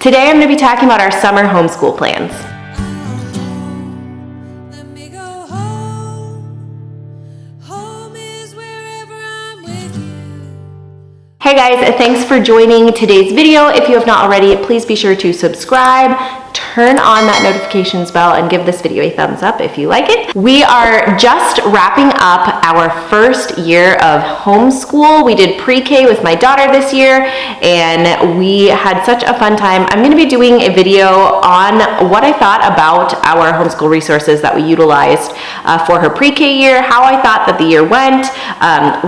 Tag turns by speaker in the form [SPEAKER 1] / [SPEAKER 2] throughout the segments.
[SPEAKER 1] Today I'm going to be talking about our summer homeschool plans. Hey guys, thanks for joining today's video. If you have not already, please be sure to subscribe, turn on that notifications bell, and give this video a thumbs up if you like it. We are just wrapping up our first year of homeschool. We did pre-K with my daughter this year, and we had such a fun time. I'm going to be doing a video on what I thought about our homeschool resources that we utilized for her pre-K year, how I thought that the year went,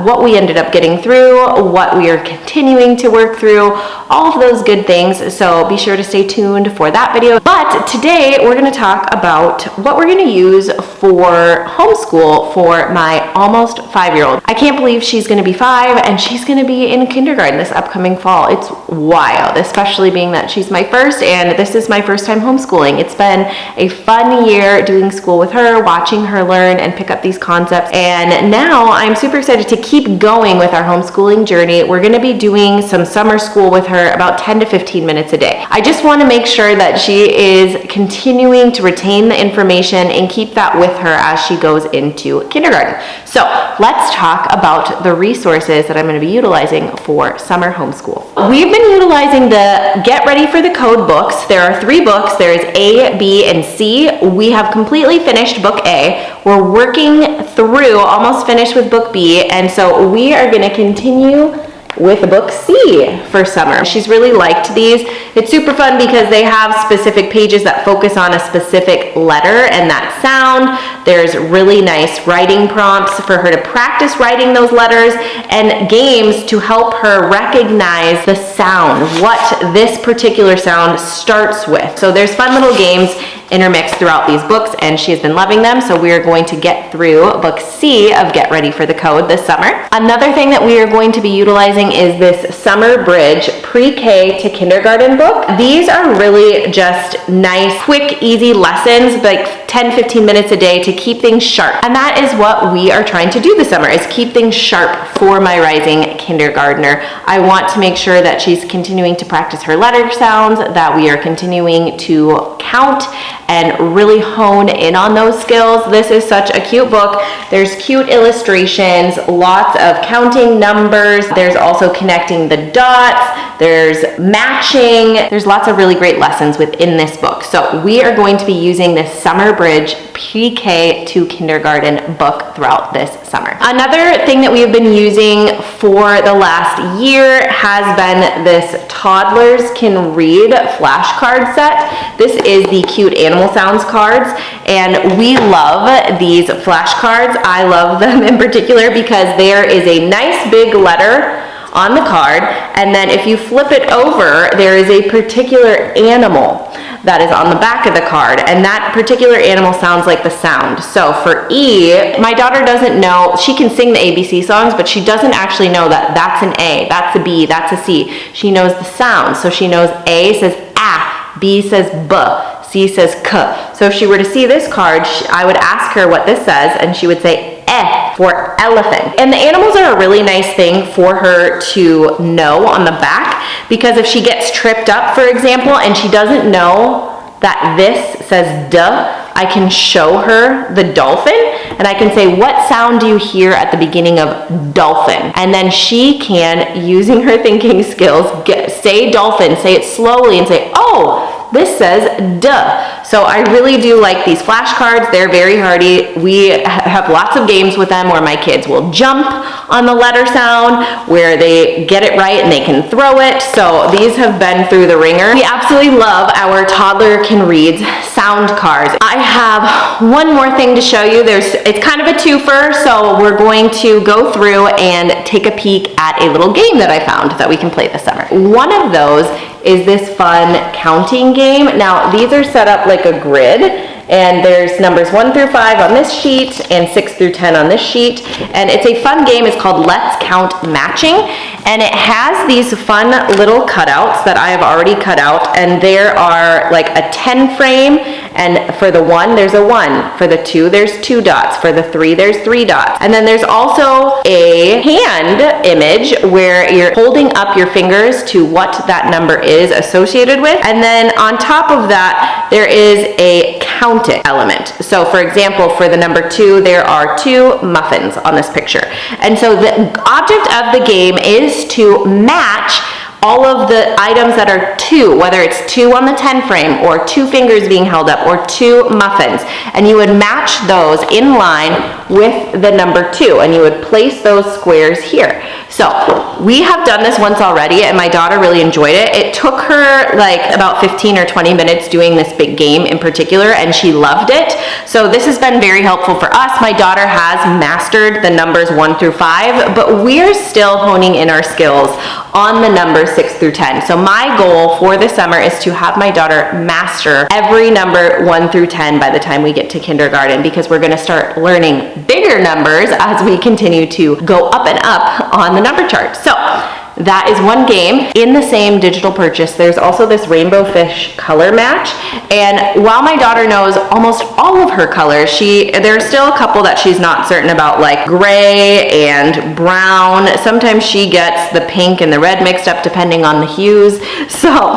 [SPEAKER 1] what we ended up getting through, what we are continuing to work through, all of those good things. So be sure to stay tuned for that video. But today we're going to talk about what we're going to use for homeschool for my almost 5-year-old. I can't believe she's going to be 5 and she's going to be in kindergarten this upcoming fall. It's wild, especially being that she's my first and this is my first time homeschooling. It's been a fun year doing school with her, watching her learn and pick up these concepts. And now I'm super excited to keep going with our homeschooling journey. We're going to be doing some summer school with her about 10 to 15 minutes a day. I just want to make sure that she is continuing to retain the information and keep that with her as she goes into kindergarten. So let's talk about the resources that I'm going to be utilizing for summer homeschool. We've been utilizing the Get Ready for the Code books. There are 3 books. There is A, B, and C. We have completely finished book A. We're working through, almost finished with book B, and so we are going to continue with book C for summer. She's really liked these. It's super fun because they have specific pages that focus on a specific letter and that sound. There's really nice writing prompts for her to practice writing those letters and games to help her recognize the sound, what this particular sound starts with. So there's fun little games intermixed throughout these books and she has been loving them. So we are going to get through book C of Get Ready for the Code this summer. Another thing that we are going to be utilizing is this Summer Bridge pre-K to kindergarten book. These are really just nice, quick, easy lessons, like 10-15 minutes a day to keep things sharp. And that is what we are trying to do this summer, is keep things sharp for my rising kindergartner. I want to make sure that she's continuing to practice her letter sounds, that we are continuing to count and really hone in on those skills. This is such a cute book. There's cute illustrations, lots of counting numbers. There's also connecting the dots. There's matching. There's lots of really great lessons within this book. So we are going to be using this Summer Bridge pre-K to kindergarten book throughout this summer. Another thing that we have been using for the last year has been this Toddlers Can Read flashcard set. This is the cute animal sounds cards, and we love these flashcards. I love them in particular because there is a nice big letter on the card, and then if you flip it over, there is a particular animal that is on the back of the card, and that particular animal sounds like the sound. So for E, my daughter doesn't know, she can sing the ABC songs, but she doesn't actually know that that's an A, that's a B, that's a C. She knows the sound, so she knows A says A, B says B, C says K. So if she were to see this card, I would ask her what this says, and she would say for elephant. And the animals are a really nice thing for her to know on the back, because if she gets tripped up, for example, and she doesn't know that this says duh, I can show her the dolphin and I can say, what sound do you hear at the beginning of dolphin? And then she can, using her thinking skills, say dolphin, say it slowly and say, oh, this says duh. So I really do like these flashcards. They're very hardy. We have lots of games with them where my kids will jump on the letter sound, where they get it right and they can throw it. So these have been through the ringer. We absolutely love our Toddler Can Read sound cards. I have one more thing to show you. It's kind of a twofer, so we're going to go through and take a peek at a little game that I found that we can play this summer. One of those is this fun counting game. Now, these are set up like a grid, And there's numbers 1 through 5 on this sheet and 6 through 10 on this sheet. And it's a fun game. It's called Let's Count Matching. And it has these fun little cutouts that I have already cut out. And there are like a 10 frame. And for the 1, there's a 1. For the 2, there's 2 dots. For the 3, there's 3 dots. And then there's also a hand image where you're holding up your fingers to what that number is associated with. And then on top of that, there is a count it element. So for example, for the number 2, there are 2 muffins on this picture. And so the object of the game is to match all of the items that are 2, whether it's 2 on the 10 frame or 2 fingers being held up or 2 muffins, and you would match those in line with the number 2, and you would place those squares here. So we have done this once already, and my daughter really enjoyed it. It took her like about 15 or 20 minutes doing this big game in particular, and she loved it. So this has been very helpful for us. My daughter has mastered the numbers 1 through 5, but we're still honing in our skills on the numbers 6 through 10. So my goal for the summer is to have my daughter master every number 1 through 10 by the time we get to kindergarten, because we're gonna start learning bigger numbers as we continue to go up and up on the number chart. So that is one game. In the same digital purchase, there's also this rainbow fish color match. And while my daughter knows almost all of her colors, there's still a couple that she's not certain about, like gray and brown. Sometimes she gets the pink and the red mixed up depending on the hues. So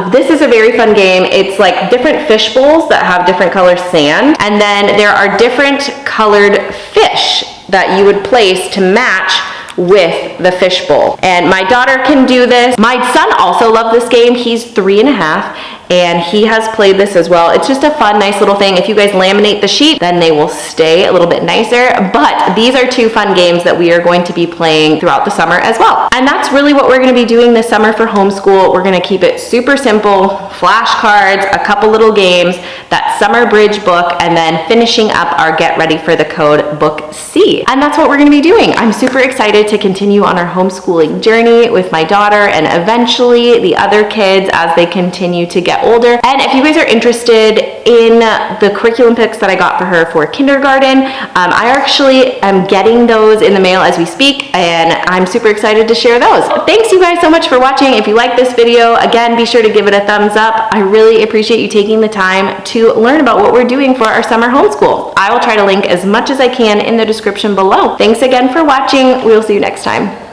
[SPEAKER 1] this is a very fun game. It's like different fish bowls that have different color sand. And then there are different colored fish that you would place to match with the fishbowl. And my daughter can do this. My son also loved this game. He's 3.5 and he has played this as well. It's just a fun, nice little thing. If you guys laminate the sheet, then they will stay a little bit nicer. But these are 2 fun games that we are going to be playing throughout the summer as well. And that's really what we're gonna be doing this summer for homeschool. We're gonna keep it super simple, flashcards, a couple little games, that summer bridge book, and then finishing up our Get Ready for the Code book C. And that's what we're gonna be doing. I'm super excited to continue on our homeschooling journey with my daughter and eventually the other kids as they continue to get older. And if you guys are interested in the curriculum picks that I got for her for kindergarten, I actually am getting those in the mail as we speak, and I'm super excited to share those. Thanks you guys so much for watching. If you like this video, again, be sure to give it a thumbs up. I really appreciate you taking the time to learn about what we're doing for our summer homeschool. I will try to link as much as I can in the description below. Thanks again for watching. We will see you next time.